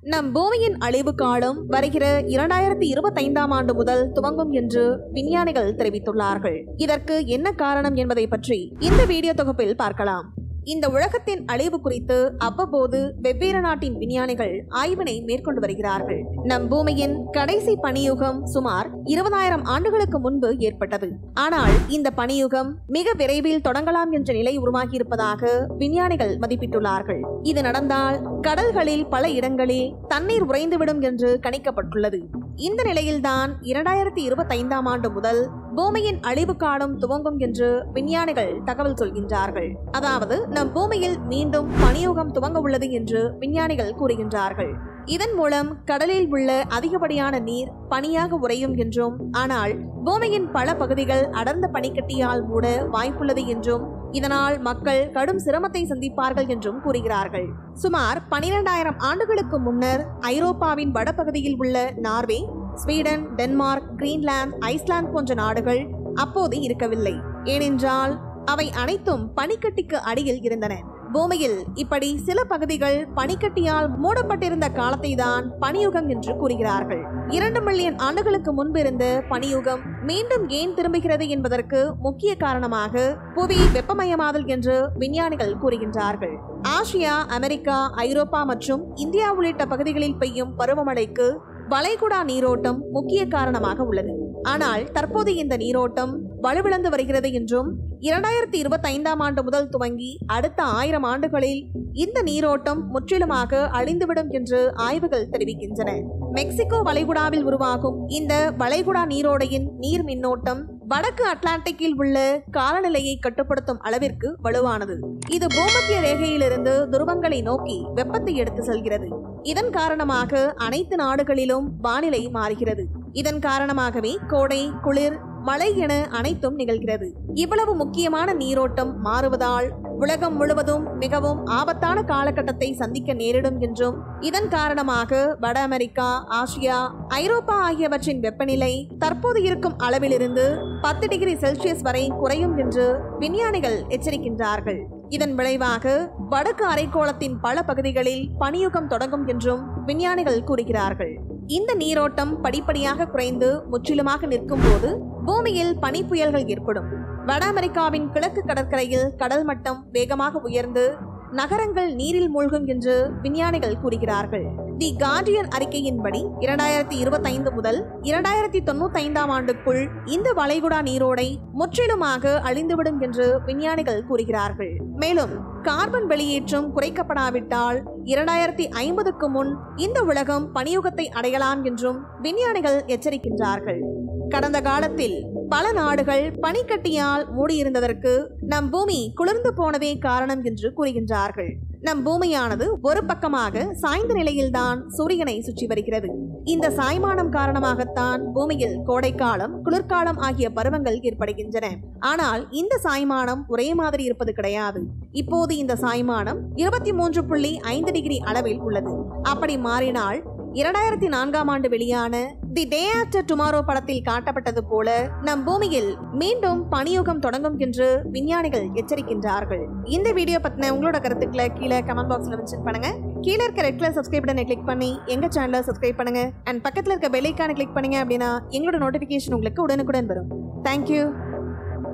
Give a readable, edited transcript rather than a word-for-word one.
நம் பூமியின் அழிவு காலம் வருகிற 2025ஆம் ஆண்டு முதல் துவங்கும் என்று விஞ்ஞானிகள் தெரிவித்துள்ளார்கள். இதற்கு என்ன காரணம் என்பதை பற்றி இந்த வீடியோ தொகுப்பில் பார்க்கலாம். இந்த உலகத்தின் அழிவு குறித்து அவ்வப்போது வெவ்வேறு நாட்டின் விஞ்ஞானிகள் ஆய்வினை மேற்கொண்டு வருகிறார்கள். நம் பூமியின் கடைசி பனியுகம் சுமார் 20,000 ஆண்டுகளுக்கு முன்பு ஏற்பட்டது. ஆனால் இந்த பனியுகம் மிக விரைவில் தொடங்கலாம் என்ற நிலை உருவாகியிருப்பதாக விஞ்ஞானிகள் மதிப்பிட்டுள்ளார்கள். இது நடந்தால் கடல்களில் பல இடங்களில் தண்ணீர் உறைந்துவிடும் என்று கணிக்கப்பட்டுள்ளது. இந்த நிலையில்தான் 2025ஆம் ஆண்டு முதல் பூமியின் அழிவு காலம் துவங்கும் என்று விஞ்ஞானிகள் தகவல் சொல்கின்றார்கள். அதாவது நம் பூமியில் மீண்டும் பனியுகம் துவங்க உள்ளது என்று விஞ்ஞானிகள் கூறுகின்றார்கள். இதன் மூலம் கடலில் உள்ள அதிகப்படியான நீர் பனியாக உறையும் என்றும், ஆனால் பூமியின் பல பகுதிகள் அடர்ந்த பனிக்கட்டியால் மூட வாய்ப்புள்ளது என்றும், இதனால் மக்கள் கடும் சிரமத்தை சந்திப்பார்கள் என்றும் கூறுகிறார்கள். சுமார் 12,000 ஆண்டுகளுக்கு முன்னர் ஐரோப்பாவின் வடபகுதியில் உள்ள Norway, Sweden, Denmark, Greenland, Iceland போன்ற நாடுகள் அப்போது இருக்கவில்லை. ஏனென்றால் அவை அனைத்தும் பனிக்கட்டிக்கு அடியில் இருந்தன. பூமியில் இப்படி சில பகுதிகள் பனிக்கட்டியால் மூடப்பட்டிருந்த காலத்தை தான் பனியுகம் என்று கூறுகிறார்கள். 2 மில்லியன் ஆண்டுகளுக்கு முன்பு இருந்த பனியுகம் மீண்டும் ஏன் திரும்புகிறது என்பதற்கு முக்கிய காரணமாக புவி வெப்பமயமாதல் என்று விஞ்ஞானிகள் கூறுகின்றார்கள். ஆசியா, அமெரிக்கா, ஐரோப்பா மற்றும் இந்தியா உள்ளிட்ட பகுதிகளில் பெய்யும் பருவமழைக்கு வளைகுடா நீரோட்டம் முக்கிய காரணமாக உள்ளது. ஆனால் தற்போது இந்த நீரோட்டம் வலுவிழந்து வருகிறது என்றும் 2025ஆம் ஆண்டு முதல் துவங்கி அடுத்த 1000 ஆண்டுகளில் இந்த நீரோட்டம் முற்றிலுமாக அழிந்துவிடும் என்று ஆய்வுகள் தெரிவிக்கின்றன. மெக்சிகோ வளைகுடாவில் உருவாகும் இந்த வளைகுடா நீரோடையின் நீர் மின்னோட்டம் வடக்கு அட்லாண்டிக்கில் உள்ள காலநிலையை கட்டுப்படுத்தும் அளவிற்கு வலுவானது. இது பூமத்திய ரேகையிலிருந்து துருவங்களை நோக்கி வெப்பத்தை எடுத்து செல்கிறது. இதன் காரணமாக அனைத்து நாடுகளிலும் வானிலை மாறுகிறது. இதன் காரணமாகவே கோடை, குளிர், மழை என அனைத்தும் நிகழ்கிறது. இவ்வளவு முக்கியமான நீரோட்டம் மாறுவதால் உலகம் முழுவதும் மிகவும் ஆபத்தான காலகட்டத்தை சந்திக்க நேரிடும் என்றும், இதன் காரணமாக வட அமெரிக்கா, ஆசியா, ஐரோப்பா ஆகியவற்றின் வெப்பநிலை தற்போது இருக்கும் அளவிலிருந்து 10 டிகிரி செல்சியஸ் வரை குறையும் என்று விஞ்ஞானிகள் எச்சரிக்கின்றார்கள். இதன் விளைவாக வடக்கு அரைக்கோளத்தின் பல பகுதிகளில் பனியுகம் தொடங்கும் என்றும் விஞ்ஞானிகள் கூறுகிறார்கள். இந்த நீரோட்டம் படிப்படியாக குறைந்து முற்றிலுமாக நிற்கும் போது பூமியில் பனி புயல்கள் ஏற்படும். வட அமெரிக்காவின் கிழக்கு கடற்கரையில் கடல் மட்டம் வேகமாக உயர்ந்து நகரங்கள் நீரில் மூழ்கும் என்று விஞ்ஞானிகள் கூறுகிறார்கள். தி கார்டியன் அறிக்கையின்படி 2025 முதல் 2095ஆம் ஆண்டுக்குள் இந்த வளைகுடா நீரோடை முற்றிலுமாக அழிந்துவிடும் என்று விஞ்ஞானிகள் கூறுகிறார்கள். மேலும் கார்பன் வெளியேற்றம் குறைக்கப்படாவிட்டால் 2050க்கு முன் இந்த உலகம் பனியுகத்தை அடையலாம் என்றும் விஞ்ஞானிகள் எச்சரிக்கின்றார்கள். கடந்த காலத்தில் பல நாடுகள் பனிக்கட்டியால் மூடியிருந்ததற்கு நம் பூமி குளிர்ந்து போனதே காரணம் என்று கூறுகின்றார்கள். நம் பூமியானது ஒரு பக்கமாக சாய்ந்த நிலையில்தான் சூரியனை சுற்றி வருகிறது. இந்த சாய்மானம் காரணமாகத்தான் பூமியில் கோடைக்காலம், குளிர்காலம் ஆகிய பருவங்கள் ஏற்படுகின்றன. ஆனால் இந்த சாய்மானம் ஒரே மாதிரி இருப்பது கிடையாது. இப்போது இந்த சாய்மானம் 23.5 டிகிரி அளவில் உள்ளது. அப்படி மாறினால் 2004ஆம் ஆண்டு வெளியான தி டே ஆஃப்டர் டுமாரோ படத்தில் காட்டப்பட்டது போல நம் பூமியில் மீண்டும் பனியுகம் தொடங்கும் என்று விஞ்ஞானிகள் எச்சரிக்கின்றார்கள். இந்த வீடியோ பத்தின உங்களோட கருத்துக்களை கீழே கமெண்ட் பாக்ஸ்ல மென்ஷன் பண்ணுங்க. கீழே இருக்க ரெட் கலர் சப்ஸ்கிரைப் பட்டனை கிளிக் பண்ணி எங்க சேனலை சப்ஸ்கிரைப் பண்ணுங்க. அண்ட் பக்கத்துல இருக்க பெல் ஐகானை கிளிக் பண்ணீங்க அப்படின்னா எங்களோட நோட்டிபிகேஷன் உங்களுக்கு உடனுக்குடன் வரும். தேங்க்யூ.